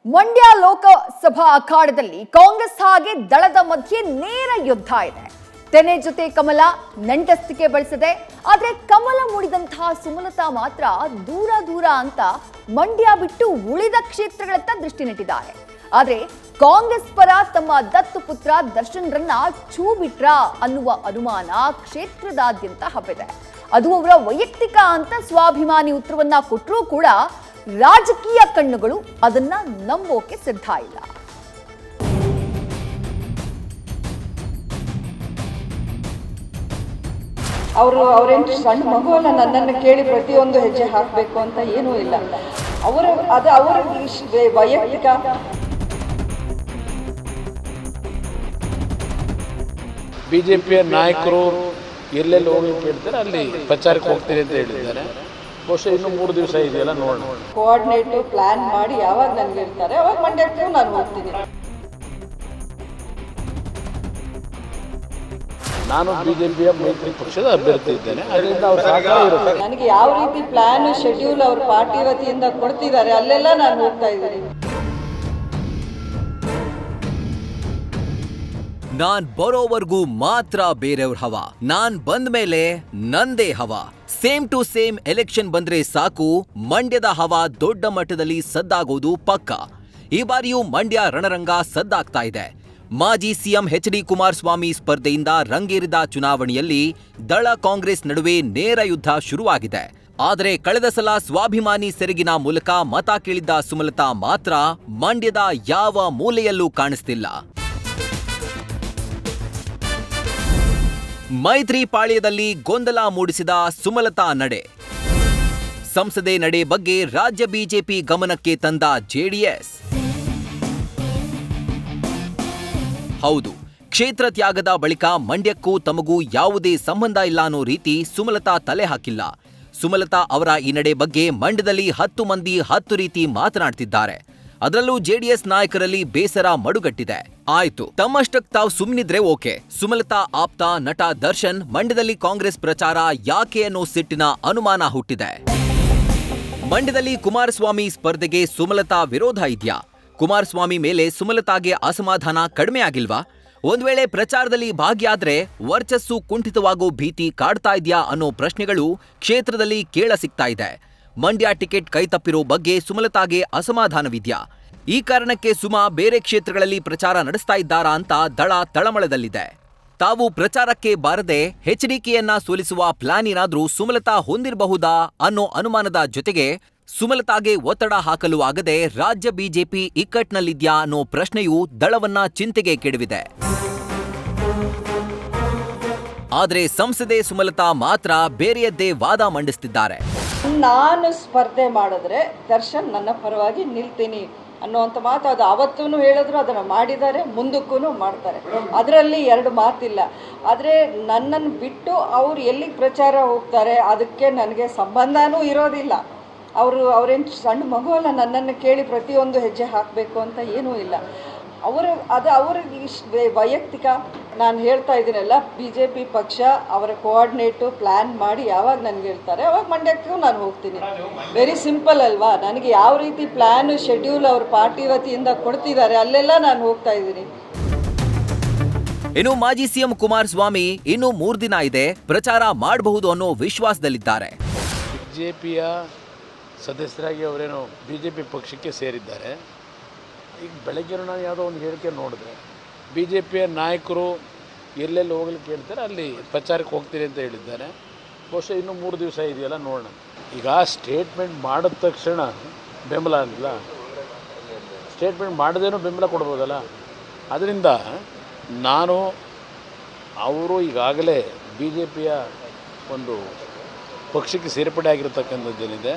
ಮಂಡ್ಯ ಲೋಕಸಭಾ ಅಖಾಡದಲ್ಲಿ ಕಾಂಗ್ರೆಸ್ ಹಾಗೆ ದಳದ ಮಧ್ಯೆ ನೇರ ಯುದ್ಧ ಇದೆ. ತೆನೆ ಜೊತೆ ಕಮಲ ನಂಟಸ್ತಿಕೆ ಬಳಸಿದೆ. ಆದ್ರೆ ಕಮಲ ಮೂಡಿದಂತಹ ಸುಮಲತಾ ಮಾತ್ರ ದೂರ ದೂರ ಅಂತ ಮಂಡ್ಯ ಬಿಟ್ಟು ಉಳಿದ ಕ್ಷೇತ್ರಗಳತ್ತ ದೃಷ್ಟಿ ನೆಟ್ಟಿದ್ದಾರೆ. ಆದ್ರೆ ಕಾಂಗ್ರೆಸ್ ಪರ ತಮ್ಮ ದತ್ತು ಪುತ್ರ ದರ್ಶನ್ರನ್ನ ಛೂ ಬಿಟ್ರ ಅನ್ನುವ ಅನುಮಾನ ಕ್ಷೇತ್ರದಾದ್ಯಂತ ಹಬ್ಬಿದೆ. ಅದು ಅವರ ವೈಯಕ್ತಿಕ ಅಂತ ಸ್ವಾಭಿಮಾನಿ ಉತ್ತರವನ್ನ ಕೊಟ್ಟರೂ ಕೂಡ ರಾಜಕೀಯ ಕಣ್ಣುಗಳು ಅದನ್ನ ನಂಬೋಕೆ ಸಿದ್ಧ ಇಲ್ಲ. ಅವರೇನು ಸಣ್ಣ ಮಗು ಅಲ್ಲ, ನನ್ನನ್ನು ಕೇಳಿ ಪ್ರತಿಯೊಂದು ಹೆಜ್ಜೆ ಹಾಕಬೇಕು ಅಂತ ಏನೂ ಇಲ್ಲ. ಅವರ ವೈಯಕ್ತಿಕ. ಬಿಜೆಪಿಯ ನಾಯಕರು ಎಲ್ಲೆಲ್ಲಿ ಹೋಗ್ಲಿಕ್ಕೆ ಹೇಳ್ತಾರೆ ಅಲ್ಲಿ ಪ್ರಚಾರಕ್ಕೆ ಹೋಗ್ತೀರಿ ಅಂತ ಹೇಳಿದ್ದಾರೆ. ಬಹುಶಃ ಇನ್ನು 3 ದಿವಸ ಇದೆಯಲ್ಲ, ನೋಡೋಣ. ಕೋಆರ್ಡಿನೇಟ್ ಪ್ಲಾನ್ ಮಾಡಿ ಯಾವಾಗ ನನಗೆ ಹೇಳ್ತಾರೆ ಅವಾಗ ಮಂಡ್ಯಕ್ಕೆ ನಾನು ಹೋಗ್ತೀನಿ. ನಾನು ಬಿಜೆಪಿಯ ಮೈತ್ರಿ ಪಕ್ಷದ ಅಭ್ಯರ್ಥಿ ಇದ್ದೇನೆ, ಅದರಿಂದ ಅವ್ರ ಸಹಕಾರ ಇರುತ್ತೆ. ನನಗೆ ಯಾವ ರೀತಿ ಪ್ಲಾನ್ ಶೆಡ್ಯೂಲ್ ಅವ್ರ ಪಾರ್ಟಿ ವತಿಯಿಂದ ಕೊಡ್ತಿದ್ದಾರೆ ಅಲ್ಲೆಲ್ಲ ನಾನು ಹೋಗ್ತಾ ಇದ್ದೀನಿ. ನಾನ್ ಬರೋವರೆಗೂ ಮಾತ್ರ ಬೇರೆಯವ್ರ ಹವಾ, ನಾನ್ ಬಂದ ಮೇಲೆ ನಂದೇ ಹವಾ. ಸೇಮ್ ಟು ಸೇಮ್ ಎಲೆಕ್ಷನ್ ಬಂದ್ರೆ ಸಾಕು, ಮಂಡ್ಯದ ಹವಾ ದೊಡ್ಡ ಮಟ್ಟದಲ್ಲಿ ಸದ್ದಾಗೋದು ಪಕ್ಕ. ಈ ಬಾರಿಯೂ ಮಂಡ್ಯ ರಣರಂಗ ಸದ್ದಾಗ್ತಾ ಇದೆ. ಮಾಜಿ ಸಿಎಂ ಎಚ್.ಡಿ. ಕುಮಾರಸ್ವಾಮಿ ಸ್ಪರ್ಧೆಯಿಂದ ರಂಗೇರಿದ ಚುನಾವಣೆಯಲ್ಲಿ ದಳ ಕಾಂಗ್ರೆಸ್ ನಡುವೆ ನೇರ ಯುದ್ಧ ಶುರುವಾಗಿದೆ. ಆದರೆ ಕಳೆದ ಸಲ ಸ್ವಾಭಿಮಾನಿ ಸೆರಗಿನ ಮೂಲಕ ಮತ ಕೇಳಿದ್ದ ಸುಮಲತಾ ಮಾತ್ರ ಮಂಡ್ಯದ ಯಾವ ಮೂಲೆಯಲ್ಲೂ ಕಾಣಿಸ್ತಿಲ್ಲ. ಮೈತ್ರಿ ಪಾಳ್ಯದಲ್ಲಿ ಗೊಂದಲ ಮೂಡಿಸಿದ ಸುಮಲತಾ ನಡೆ. ಸಂಸದೆ ನಡೆ ಬಗ್ಗೆ ರಾಜ್ಯ ಬಿಜೆಪಿ ಗಮನಕ್ಕೆ ತಂದ ಜೆಡಿಎಸ್. ಹೌದು, ಕ್ಷೇತ್ರ ತ್ಯಾಗದ ಬಳಿಕ ಮಂಡ್ಯಕ್ಕೂ ತಮಗೂ ಯಾವುದೇ ಸಂಬಂಧ ಇಲ್ಲ ಅನ್ನೋ ರೀತಿ ಸುಮಲತಾ ತಲೆ ಹಾಕಿಲ್ಲ. ಸುಮಲತಾ ಅವರ ಈ ನಡೆ ಬಗ್ಗೆ ಮಂಡ್ಯದಲ್ಲಿ 10 ಮಂದಿ 10 ರೀತಿ ಮಾತನಾಡ್ತಿದ್ದಾರೆ. ಅದರಲ್ಲೂ ಜೆಡಿಎಸ್ ನಾಯಕರಲ್ಲಿ ಬೇಸರ ಮಡುಗಟ್ಟಿದೆ. ಆಯ್ತು, ತಮ್ಮಷ್ಟಕ್ಕೆ ತಾವು ಸುಮ್ಮನಿದ್ರೆ ಓಕೆ. ಸುಮಲತಾ ಆಪ್ತ ನಟ ದರ್ಶನ್ ಮಂಡ್ಯದಲ್ಲಿ ಕಾಂಗ್ರೆಸ್ ಪ್ರಚಾರ ಯಾಕೆ ಅನ್ನೋ ಸಿಟ್ಟಿನ ಅನುಮಾನ ಹುಟ್ಟಿದೆ. ಮಂಡ್ಯದಲ್ಲಿ ಕುಮಾರಸ್ವಾಮಿ ಸ್ಪರ್ಧೆಗೆ ಸುಮಲತಾ ವಿರೋಧ ಇದ್ಯಾ? ಕುಮಾರಸ್ವಾಮಿ ಮೇಲೆ ಸುಮಲತಾಗೆ ಅಸಮಾಧಾನ ಕಡಿಮೆ ಆಗಿಲ್ವಾ? ಒಂದ್ ವೇಳೆ ಪ್ರಚಾರದಲ್ಲಿ ಭಾಗಿಯಾದ್ರೆ ವರ್ಚಸ್ಸು ಕುಂಠಿತವಾಗೋ ಭೀತಿ ಕಾಡ್ತಾ ಇದ್ಯಾ ಅನ್ನೋ ಪ್ರಶ್ನೆಗಳು ಕ್ಷೇತ್ರದಲ್ಲಿ ಕೇಳ ಸಿಗ್ತಾ ಇದೆ. ಮಂಡ್ಯ ಟಿಕೆಟ್ ಕೈತಪ್ಪಿರೋ ಬಗ್ಗೆ ಸುಮಲತಾಗೆ ಅಸಮಾಧಾನವಿದ್ಯಾ? ಈ ಕಾರಣಕ್ಕೆ ಸುಮಾ ಬೇರೆ ಕ್ಷೇತ್ರಗಳಲ್ಲಿ ಪ್ರಚಾರ ನಡೆಸ್ತಾ ಇದ್ದಾರಾ ಅಂತ ದಳ ತಳಮಳದಲ್ಲಿದೆ. ತಾವು ಪ್ರಚಾರಕ್ಕೆ ಬಾರದೆ ಎಚ್ಡಿಕೆಯನ್ನ ಸೋಲಿಸುವ ಪ್ಲಾನ್ ಏನಾದ್ರೂ ಸುಮಲತಾ ಹೊಂದಿರಬಹುದಾ ಅನ್ನೋ ಅನುಮಾನದ ಜೊತೆಗೆ ಸುಮಲತಾಗೆ ಒತ್ತಡ ಹಾಕಲು ಆಗದೆ ರಾಜ್ಯ ಬಿಜೆಪಿ ಇಕ್ಕಟ್ನಲ್ಲಿದ್ಯಾ ಅನ್ನೋ ಪ್ರಶ್ನೆಯೂ ದಳವನ್ನ ಚಿಂತೆಗೆ ಕೆಡವಿದೆ. ಆದ್ರೆ ಸಂಸದೆ ಸುಮಲತಾ ಮಾತ್ರ ಬೇರೆಯದ್ದೇ ವಾದ ಮಂಡಿಸ್ತಿದ್ದಾರೆ. ನಾನು ಸ್ಪರ್ಧೆ ಮಾಡಿದ್ರೆ ದರ್ಶನ್ ನನ್ನ ಪರವಾಗಿ ನಿಲ್ತೀನಿ ಅನ್ನುವಂಥ ಮಾತು ಅದು ಅವತ್ತೂ ಹೇಳಿದ್ರು, ಅದನ್ನು ಮಾಡಿದ್ದಾರೆ, ಮುಂದಕ್ಕೂ ಮಾಡ್ತಾರೆ. ಅದರಲ್ಲಿ 2 ಮಾತಿಲ್ಲ. ಆದರೆ ನನ್ನನ್ನು ಬಿಟ್ಟು ಅವ್ರು ಎಲ್ಲಿಗೆ ಪ್ರಚಾರ ಹೋಗ್ತಾರೆ ಅದಕ್ಕೆ ನನಗೆ ಸಂಬಂಧನೂ ಇರೋದಿಲ್ಲ. ಅವರೇನು ಸಣ್ಣ ಮಗು ಅಲ್ಲ, ನನ್ನನ್ನು ಕೇಳಿ ಪ್ರತಿಯೊಂದು ಹೆಜ್ಜೆ ಹಾಕಬೇಕು ಅಂತ ಏನೂ ಇಲ್ಲ. ಅವರ ವೈಯಕ್ತಿಕ. ನಾನು ಹೇಳ್ತಾ ಇದ್ದೀನಲ್ಲ, BJP ಪಕ್ಷ ಅವರ ಕೋಆರ್ಡಿನೇಟು ಪ್ಲ್ಯಾನ್ ಮಾಡಿ ಯಾವಾಗ ನನಗೆ ಹೇಳ್ತಾರೆ ಅವಾಗ ಮಂಡ್ಯಕ್ಕೂ ನಾನು ಹೋಗ್ತೀನಿ. ವೆರಿ ಸಿಂಪಲ್ ಅಲ್ವಾ? ನನಗೆ ಯಾವ ರೀತಿ ಪ್ಲ್ಯಾನು ಶೆಡ್ಯೂಲ್ ಅವ್ರ ಪಾರ್ಟಿ ವತಿಯಿಂದ ಕೊಡ್ತಿದ್ದಾರೆ ಅಲ್ಲೆಲ್ಲ ನಾನು ಹೋಗ್ತಾ ಇದ್ದೀನಿ. ಇನ್ನು ಮಾಜಿ ಸಿಎಂ ಕುಮಾರಸ್ವಾಮಿ ಇನ್ನೂ 3 ದಿನ ಇದೆ, ಪ್ರಚಾರ ಮಾಡಬಹುದು ಅನ್ನೋ ವಿಶ್ವಾಸದಲ್ಲಿದ್ದಾರೆ. ಬಿಜೆಪಿಯ ಸದಸ್ಯರಾಗಿ ಅವರೇನು ಬಿಜೆಪಿ ಪಕ್ಷಕ್ಕೆ ಸೇರಿದ್ದಾರೆ. ಈಗ ಬೆಳಗ್ಗೆ ನಾನು ಯಾವುದೋ ಒಂದು ಹೇಳಿಕೆ ನೋಡಿದೆ, ಬಿಜೆಪಿಯ ನಾಯಕರು ಎಲ್ಲೆಲ್ಲಿ ಹೋಗ್ಲಿಕ್ಕೆ ಹೇಳ್ತಾರೆ ಅಲ್ಲಿ ಪ್ರಚಾರಕ್ಕೆ ಹೋಗ್ತೀರಿ ಅಂತ ಹೇಳಿದ್ದಾರೆ. ಬಹುಶಃ ಇನ್ನು 3 ದಿವಸ ಇದೆಯಲ್ಲ, ನೋಡೋಣ. ಈಗ ಸ್ಟೇಟ್ಮೆಂಟ್ ಮಾಡಿದ ತಕ್ಷಣ ಬೆಂಬಲ ಅಂದಿಲ್ಲ, ಸ್ಟೇಟ್ಮೆಂಟ್ ಮಾಡದೇನೂ ಬೆಂಬಲ ಕೊಡ್ಬೋದಲ್ಲ. ಅದರಿಂದ ನಾನು ಅವರು ಈಗಾಗಲೇ ಬಿಜೆಪಿಯ ಒಂದು ಪಕ್ಷಕ್ಕೆ ಸೇರ್ಪಡೆ ಆಗಿರತಕ್ಕಂಥದ್ದೇನಿದೆ,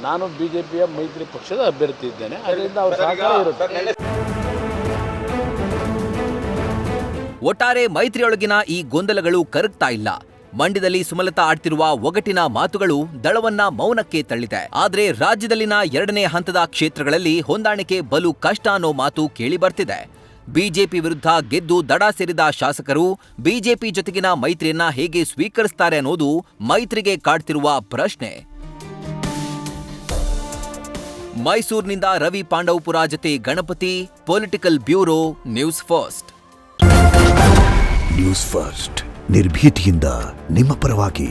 ನಾನು ಬಿಜೆಪಿಯ ಮೈತ್ರಿ ಪಕ್ಷದ ಅಭ್ಯರ್ಥಿ ಇದ್ದೇನೆ, ಅದರಿಂದ ಅವ್ರ ಸಹಕಾರ ಇರುತ್ತೆ. ಒಟ್ಟಾರೆ ಮೈತ್ರಿಯೊಳಗಿನ ಈ ಗೊಂದಲಗಳು ಕರಗ್ತಾ ಇಲ್ಲ. ಮಂಡ್ಯದಲ್ಲಿ ಸುಮಲತಾ ಆಡ್ತಿರುವ ಒಗಟಿನ ಮಾತುಗಳು ದಳವನ್ನ ಮೌನಕ್ಕೆ ತಳ್ಳಿದೆ. ಆದ್ರೆ ರಾಜ್ಯದಲ್ಲಿನ 2ನೇ ಹಂತದ ಕ್ಷೇತ್ರಗಳಲ್ಲಿ ಹೊಂದಾಣಿಕೆ ಬಲು ಕಷ್ಟ ಅನ್ನೋ ಮಾತು ಕೇಳಿ ಬರ್ತಿದೆ. ಬಿಜೆಪಿ ವಿರುದ್ಧ ಗೆದ್ದು ದಡ ಸೇರಿದ ಶಾಸಕರು ಬಿಜೆಪಿ ಜೊತೆಗಿನ ಮೈತ್ರಿಯನ್ನ ಹೇಗೆ ಸ್ವೀಕರಿಸ್ತಾರೆ ಅನ್ನೋದು ಮೈತ್ರಿಗೆ ಕಾಡ್ತಿರುವ ಪ್ರಶ್ನೆ. ಮೈಸೂರಿನಿಂದ ರವಿ ಪಾಂಡವಪುರ ಜೊತೆ Ganapati, political bureau, news first. News first ನಿರ್ಭೀತಿಯಿಂದ ನಿಮ್ಮ ಪರವಾಗಿ.